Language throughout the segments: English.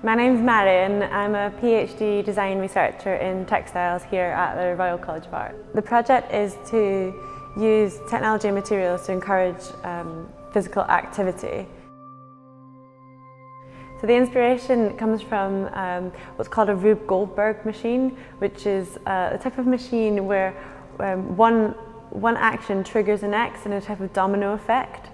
My name's Marion. I'm a PhD design researcher in textiles here at the Royal College of Art. The project is to use technology and materials to encourage physical activity. So the inspiration comes from what's called a Rube Goldberg machine, which is a type of machine where one action triggers the next in a type of domino effect.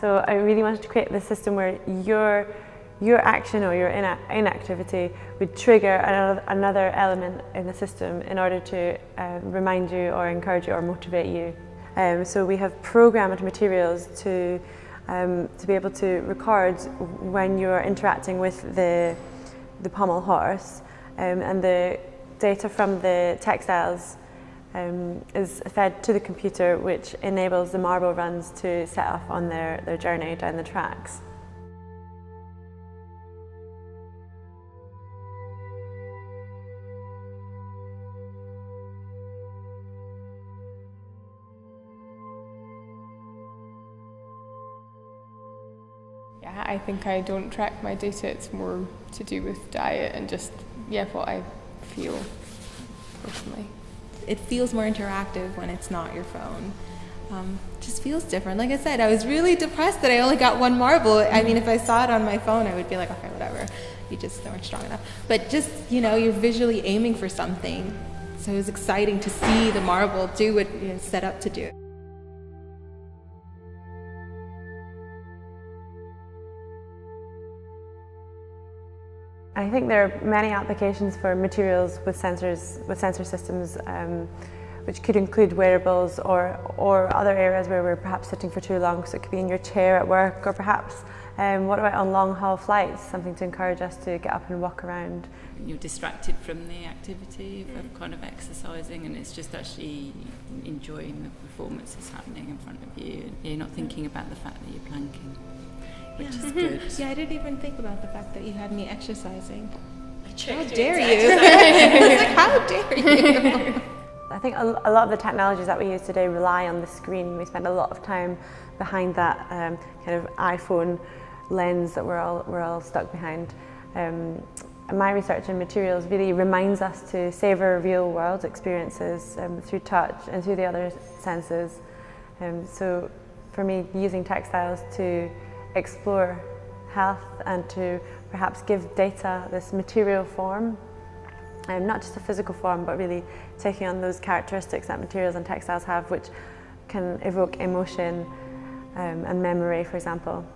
So I really wanted to create this system where your action or your inactivity would trigger another element in the system in order to remind you or encourage you or motivate you. So we have programmed materials to be able to record when you're interacting with the pommel horse, and the data from the textiles is fed to the computer, which enables the marble runs to set off on their journey down the tracks. Yeah, I think I don't track my data. It's more to do with diet and just, what I feel personally. It feels more interactive when it's not your phone. Just feels different. Like I said, I was really depressed that I only got one marble. I mean, if I saw it on my phone, I would be like, okay, whatever. You just weren't strong enough. But just, you're visually aiming for something. So it was exciting to see the marble do what it's set up to do. I think there are many applications for materials with sensor systems, which could include wearables or other areas where we're perhaps sitting for too long. So it could be in your chair at work, or perhaps what about on long haul flights, something to encourage us to get up and walk around. You're distracted from the activity of kind of exercising, and it's just actually enjoying the performance that's happening in front of you. You're not thinking about the fact that you're planking, which is good. Yeah, I didn't even think about the fact that you had me exercising. How dare you? I was like, how dare you? I think a lot of the technologies that we use today rely on the screen. We spend a lot of time behind that kind of iPhone lens that we're all stuck behind. And my research in materials really reminds us to savor real world experiences through touch and through the other senses. So for me, using textiles to explore health and to perhaps give data this material form, not just a physical form, but really taking on those characteristics that materials and textiles have, which can evoke emotion and memory, for example.